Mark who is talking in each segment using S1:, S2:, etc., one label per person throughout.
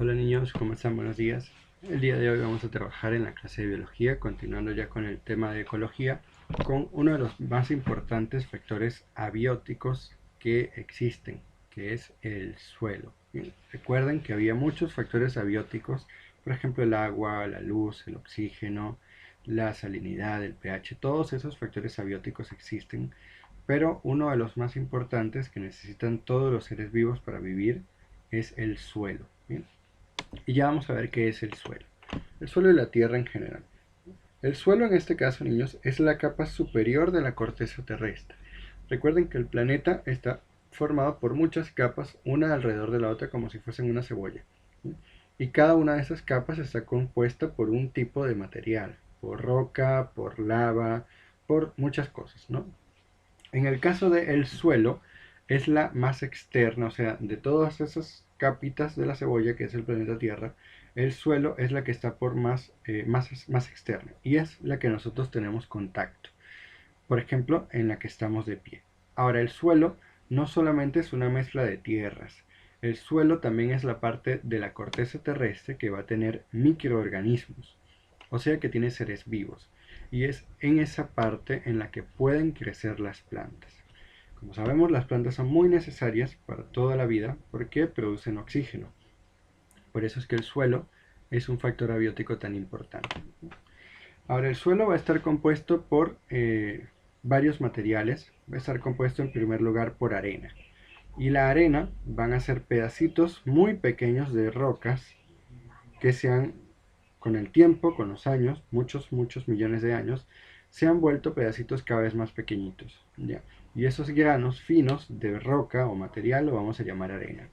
S1: Hola niños, ¿cómo están? Buenos días. El día de hoy vamos a trabajar en la clase de biología, continuando ya con el tema de ecología, con uno de los más importantes factores abióticos que existen, que es el suelo. Bien, recuerden que había muchos factores abióticos, por ejemplo el agua, la luz, el oxígeno, la salinidad, el pH, todos esos factores abióticos existen, pero uno de los más importantes que necesitan todos los seres vivos para vivir es el suelo. Bien. Y ya vamos a ver qué es el suelo. El suelo y la tierra en general. El suelo en este caso, niños, es la capa superior de la corteza terrestre. Recuerden que el planeta está formado por muchas capas, una alrededor de la otra como si fuesen una cebolla. Y cada una de esas capas está compuesta por un tipo de material, por roca, por lava, por muchas cosas, ¿no? En el caso del suelo, es la más externa, o sea, de todas esas capitas de la cebolla que es el planeta Tierra, el suelo es la que está por más externa y es la que nosotros tenemos contacto. Por ejemplo, en la que estamos de pie. Ahora, el suelo no solamente es una mezcla de tierras, el suelo también es la parte de la corteza terrestre que va a tener microorganismos, o sea que tiene seres vivos, y es en esa parte en la que pueden crecer las plantas. Como sabemos, las plantas son muy necesarias para toda la vida porque producen oxígeno. Por eso es que el suelo es un factor abiótico tan importante. Ahora, el suelo va a estar compuesto por varios materiales. Va a estar compuesto en primer lugar por arena. Y la arena van a ser pedacitos muy pequeños de rocas que se han, con el tiempo, con los años, muchos millones de años, se han vuelto pedacitos cada vez más pequeñitos. ¿Ya? Y esos granos finos de roca o material lo vamos a llamar arena.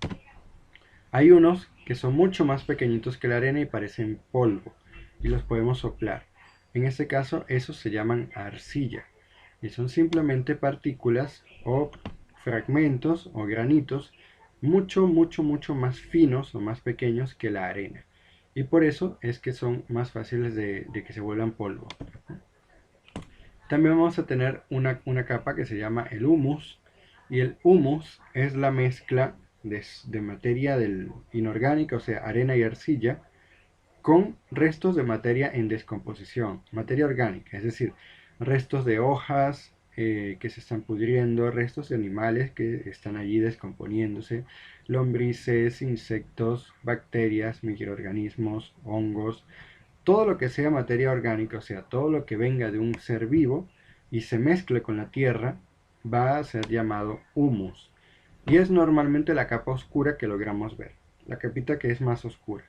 S1: Hay unos que son mucho más pequeñitos que la arena y parecen polvo y los podemos soplar. En este caso, esos se llaman arcilla y son simplemente partículas o fragmentos o granitos mucho más finos o más pequeños que la arena. Y por eso es que son más fáciles de que se vuelvan polvo. También vamos a tener una capa que se llama el humus. Y el humus es la mezcla de materia inorgánica, o sea, arena y arcilla, con restos de materia en descomposición, materia orgánica, es decir, restos de hojas que se están pudriendo, restos de animales que están allí descomponiéndose, lombrices, insectos, bacterias, microorganismos, hongos, todo lo que sea materia orgánica, o sea, todo lo que venga de un ser vivo y se mezcle con la tierra, va a ser llamado humus. Y es normalmente la capa oscura que logramos ver, la capita que es más oscura.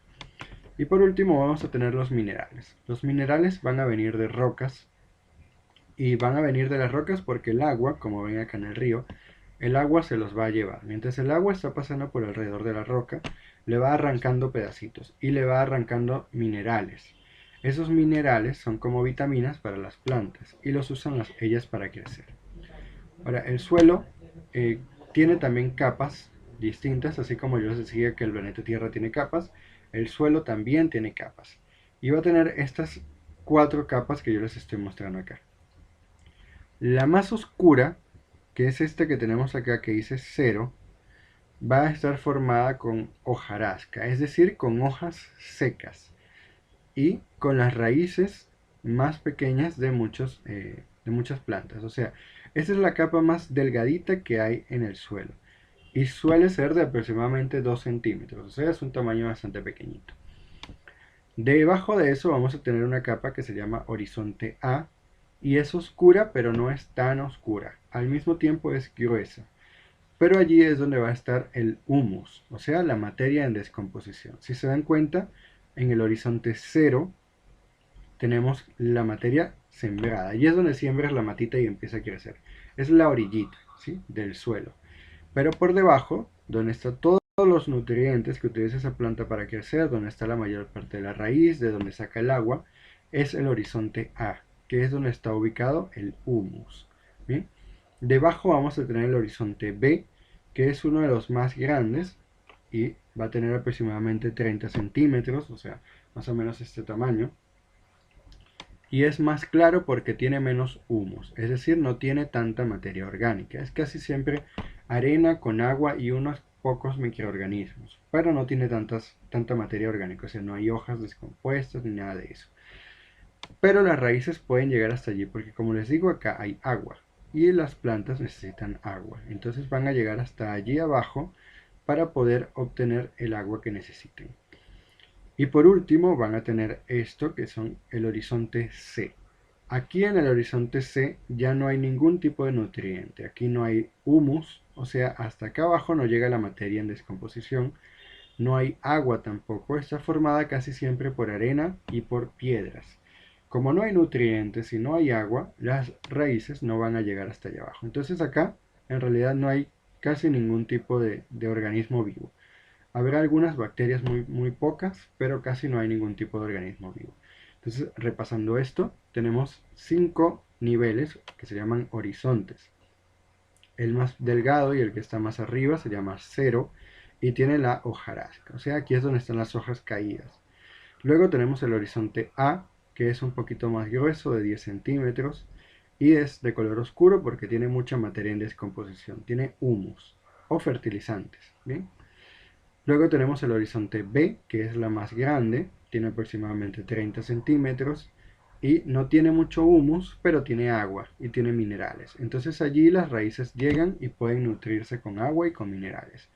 S1: Y por último vamos a tener los minerales. Los minerales van a venir de rocas y van a venir de las rocas porque el agua, como ven acá en el río, el agua se los va a llevar. Mientras el agua está pasando por alrededor de la roca, le va arrancando pedacitos y le va arrancando minerales. Esos minerales son como vitaminas para las plantas y los usan ellas para crecer. Ahora, el suelo eh, tiene también capas distintas, así como yo les decía que el planeta Tierra tiene capas, el suelo también tiene capas. Y va a tener estas 4 capas que yo les estoy mostrando acá. La más oscura, que es esta que tenemos acá que dice 0, va a estar formada con hojarasca, es decir, con hojas secas y con las raíces más pequeñas de muchas plantas. O sea, esta es la capa más delgadita que hay en el suelo y suele ser de aproximadamente 2 centímetros, o sea, es un tamaño bastante pequeñito. Debajo de eso vamos a tener una capa que se llama horizonte A y es oscura pero no es tan oscura, al mismo tiempo es gruesa. Pero allí es donde va a estar el humus, o sea, la materia en descomposición. Si se dan cuenta, en el horizonte 0 tenemos la materia sembrada. Y es donde siembras la matita y empieza a crecer. Es la orillita, ¿sí?, del suelo. Pero por debajo, donde están todos los nutrientes que utiliza esa planta para crecer, donde está la mayor parte de la raíz, de donde saca el agua, es el horizonte A, que es donde está ubicado el humus. ¿Bien? Debajo vamos a tener el horizonte B, que es uno de los más grandes y va a tener aproximadamente 30 centímetros, o sea, más o menos este tamaño. Y es más claro porque tiene menos humus, es decir, no tiene tanta materia orgánica. Es casi siempre arena con agua y unas pocos microorganismos, pero no tiene tanta materia orgánica, o sea, no hay hojas descompuestas ni nada de eso. Pero las raíces pueden llegar hasta allí, porque como les digo, acá hay agua y las plantas necesitan agua. Entonces van a llegar hasta allí abajo para poder obtener el agua que necesiten. Y por último van a tener esto que son el horizonte C. Aquí en el horizonte C ya no hay ningún tipo de nutriente. Aquí no hay humus, o sea, hasta acá abajo no llega la materia en descomposición. No hay agua tampoco, está formada casi siempre por arena y por piedras. Como no hay nutrientes y no hay agua, las raíces no van a llegar hasta allá abajo. Entonces acá en realidad no hay casi ningún tipo de organismo vivo. Habrá algunas bacterias muy pocas, pero casi no hay ningún tipo de organismo vivo. Entonces, repasando esto, tenemos 5 niveles que se llaman horizontes. El más delgado y el que está más arriba se llama cero y tiene la hojarasca. O sea, aquí es donde están las hojas caídas. Luego tenemos el horizonte A, que es un poquito más grueso, de 10 centímetros, y es de color oscuro porque tiene mucha materia en descomposición. Tiene humus o fertilizantes. ¿Bien? Luego tenemos el horizonte B, que es la más grande, tiene aproximadamente 30 centímetros y no tiene mucho humus, pero tiene agua y tiene minerales. Entonces allí las raíces llegan y pueden nutrirse con agua y con minerales.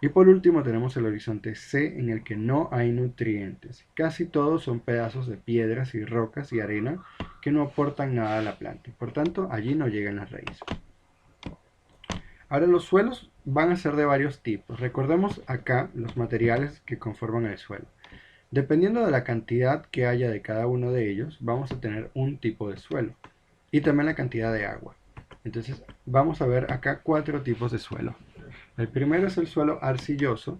S1: Y por último tenemos el horizonte C, en el que no hay nutrientes. Casi todos son pedazos de piedras y rocas y arena que no aportan nada a la planta. Por tanto, allí no llegan las raíces. Ahora los suelos van a ser de varios tipos. Recordemos acá los materiales que conforman el suelo. Dependiendo de la cantidad que haya de cada uno de ellos, vamos a tener un tipo de suelo y también la cantidad de agua. Entonces vamos a ver acá 4 tipos de suelo. El primero es el suelo arcilloso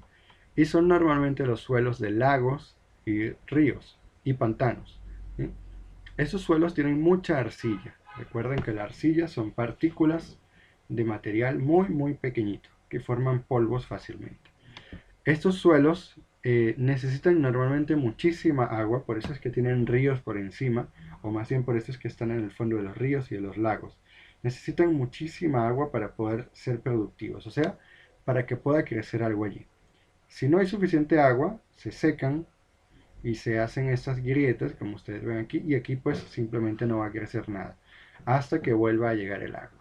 S1: y son normalmente los suelos de lagos y ríos y pantanos. ¿Sí? Estos suelos tienen mucha arcilla. Recuerden que la arcilla son partículas de material muy pequeñito que forman polvos fácilmente. Estos suelos necesitan normalmente muchísima agua, por eso es que tienen ríos por encima, o más bien por eso es que están en el fondo de los ríos y de los lagos. Necesitan muchísima agua para poder ser productivos, o sea, para que pueda crecer algo allí. Si no hay suficiente agua, se secan y se hacen estas grietas, como ustedes ven aquí, y aquí pues simplemente no va a crecer nada, hasta que vuelva a llegar el agua.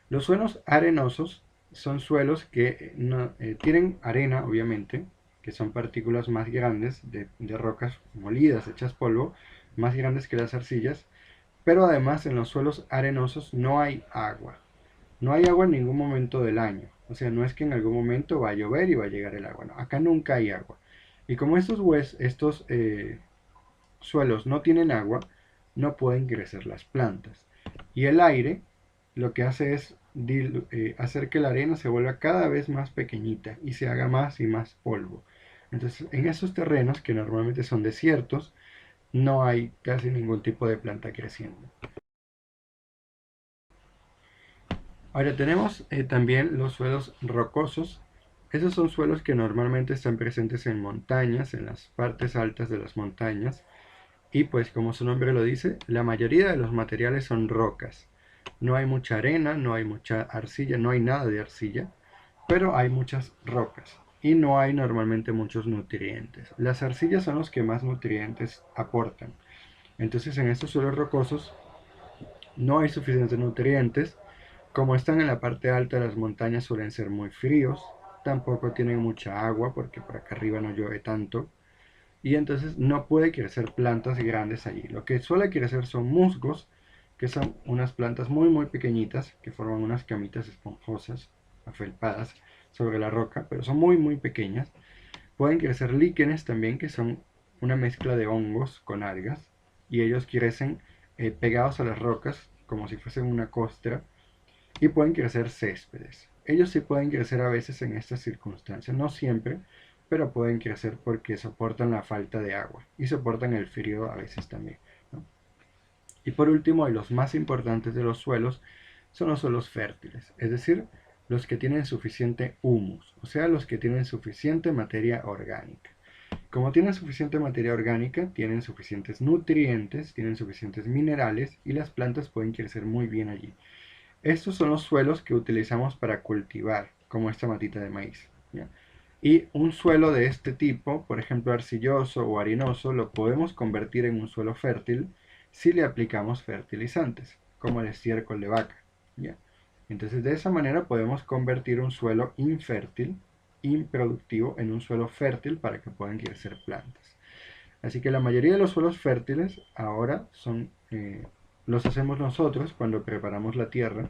S1: Los suelos arenosos son suelos que tienen arena, obviamente, que son partículas más grandes de rocas molidas, hechas polvo, más grandes que las arcillas, pero además en los suelos arenosos no hay agua. No hay agua en ningún momento del año. O sea, no es que en algún momento va a llover y va a llegar el agua. No, acá nunca hay agua. Y como estos suelos no tienen agua, no pueden crecer las plantas. Y el aire lo que hace es hacer que la arena se vuelva cada vez más pequeñita y se haga más y más polvo. Entonces, en esos terrenos, que normalmente son desiertos, no hay casi ningún tipo de planta creciendo. Ahora tenemos también los suelos rocosos. Esos son suelos que normalmente están presentes en montañas, en las partes altas de las montañas. Y pues como su nombre lo dice, la mayoría de los materiales son rocas. No hay mucha arena, no hay mucha arcilla, no hay nada de arcilla, pero hay muchas rocas y no hay normalmente muchos nutrientes. Las arcillas son los que más nutrientes aportan. Entonces en estos suelos rocosos no hay suficientes nutrientes. Como están en la parte alta de las montañas suelen ser muy fríos, tampoco tienen mucha agua porque por acá arriba no llueve tanto y entonces no puede crecer plantas grandes allí. Lo que suele crecer son musgos, que son unas plantas muy pequeñitas que forman unas camitas esponjosas, afelpadas sobre la roca, pero son muy pequeñas. Pueden crecer líquenes también, que son una mezcla de hongos con algas, y ellos crecen pegados a las rocas como si fuesen una costra, y pueden crecer céspedes. Ellos sí pueden crecer a veces en estas circunstancias, no siempre, pero pueden crecer porque soportan la falta de agua y soportan el frío a veces también, ¿no? Y por último, y los más importantes de los suelos, son los suelos fértiles, es decir, los que tienen suficiente humus, o sea, los que tienen suficiente materia orgánica. Como tienen suficiente materia orgánica, tienen suficientes nutrientes, tienen suficientes minerales y las plantas pueden crecer muy bien allí. Estos son los suelos que utilizamos para cultivar, como esta matita de maíz, ¿ya? Y un suelo de este tipo, por ejemplo arcilloso o arenoso, lo podemos convertir en un suelo fértil si le aplicamos fertilizantes, como el estiércol de vaca, ¿ya? Entonces de esa manera podemos convertir un suelo infértil, improductivo, en un suelo fértil para que puedan crecer plantas. Así que la mayoría de los suelos fértiles ahora los hacemos nosotros cuando preparamos la tierra,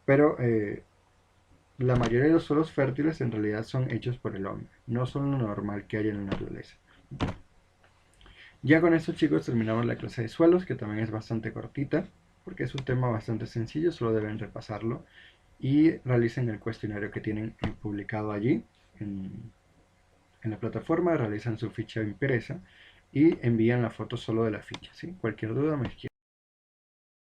S1: pero la mayoría de los suelos fértiles en realidad son hechos por el hombre, no son lo normal que hay en la naturaleza. Ya con esto, chicos, terminamos la clase de suelos, que también es bastante cortita, porque es un tema bastante sencillo, solo deben repasarlo y realicen el cuestionario que tienen publicado allí en la plataforma, realizan su ficha impresa y envían la foto solo de la ficha, ¿sí? Cualquier duda me escriben.